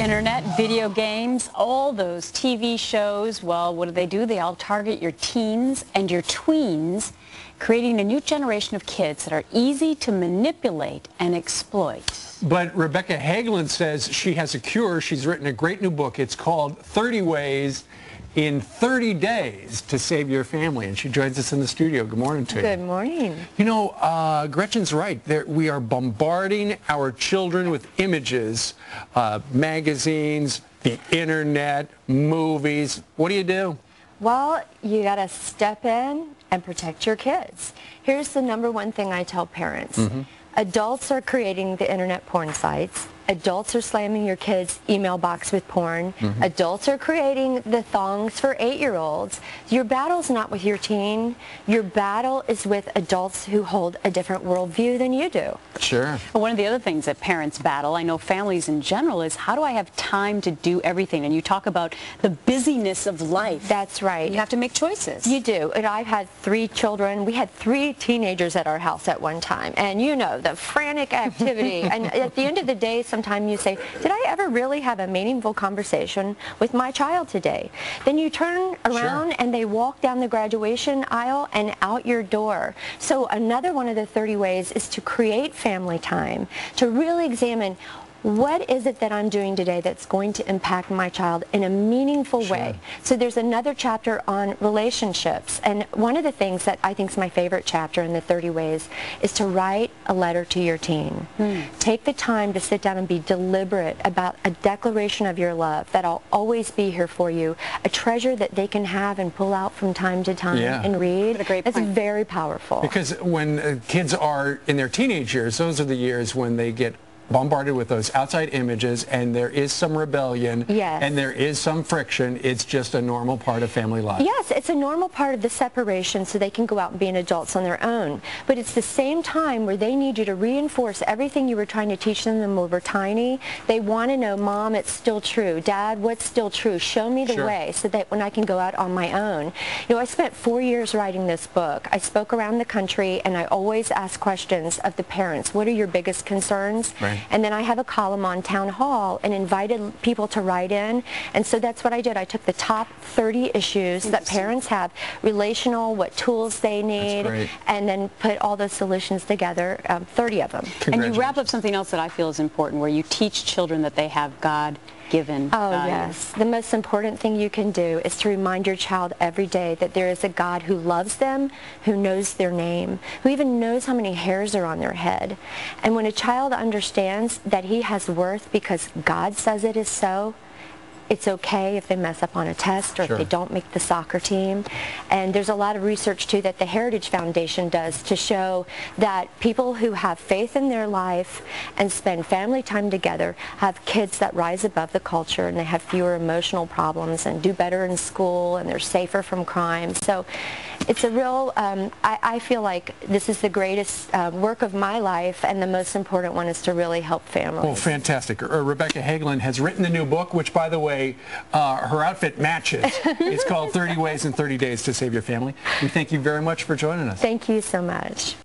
internet, video games, all those TV shows. Well, what do? They all target your teens and your tweens, creating a new generation of kids that are easy to manipulate and exploit. But Rebecca Hagelin says she has a cure. She's written a great new book. It's called 30 Ways in 30 Days to Save Your Family. And she joins us in the studio. Good morning to you. Good morning. You know, Gretchen's right. We are bombarding our children with images, magazines, the internet, movies. What do? Well, you got to step in and protect your kids. Here's the #1 thing I tell parents. Adults are creating the internet porn sites. Adults are slamming your kids' email box with porn. Adults are creating the thongs for 8-year-olds. Your battle's not with your teen. Your battle is with adults who hold a different worldview than you do. Sure. One of the other things that parents battle, I know families in general, is how do I have time to do everything? And you talk about the busyness of life. That's right. You have to make choices. You do. And I've had 3 children. We had 3 teenagers at our house at one time. And you know, the frantic activity. And at the end of the day, sometimes you say, did I ever really have a meaningful conversation with my child today? Then you turn around and they walk down the graduation aisle and out your door. So another one of the 30 ways is to create family time, to really examine what is it that I'm doing today that's going to impact my child in a meaningful way. So there's another chapter on relationships. And one of the things that I think is my favorite chapter in the 30 ways is to write a letter to your teen. Take the time to sit down and be deliberate about a declaration of your love, that I'll always be here for you, a treasure that they can have and pull out from time to time and read. What a great It's point. very powerful. Because when kids are in their teenage years, those are the years when they get bombarded with those outside images, and there is some rebellion, and there is some friction. It's just a normal part of family life. Yes, it's a normal part of the separation so they can go out and be adults on their own. But it's the same time where they need you to reinforce everything you were trying to teach them when we were tiny. They want to know, Mom, it's still true. Dad, what's still true? Show me the way so that when I can go out on my own. You know, I spent 4 years writing this book. I spoke around the country, and I always ask questions of the parents. What are your biggest concerns? And then I have a column on Town Hall and invited people to write in. And so that's what I did. I took the top 30 issues that parents have, relational, what tools they need, and then put all those solutions together, 30 of them. And you wrap up something else that I feel is important, where you teach children that they have God-given values. Yes. The most important thing you can do is to remind your child every day that there is a God who loves them, who knows their name, who even knows how many hairs are on their head. And when a child understands that he has worth because God says it is so, it's okay if they mess up on a test or if they don't make the soccer team. And there's a lot of research, too, that the Heritage Foundation does to show that people who have faith in their life and spend family time together have kids that rise above the culture, and they have fewer emotional problems and do better in school, and they're safer from crime. So it's a real, I feel like this is the greatest work of my life, and the most important one is to really help families. Well, fantastic. Rebecca Hagelin has written a new book, which, by the way, her outfit matches. It's called 30 Ways in 30 Days to Save Your Family. We thank you very much for joining us. Thank you so much.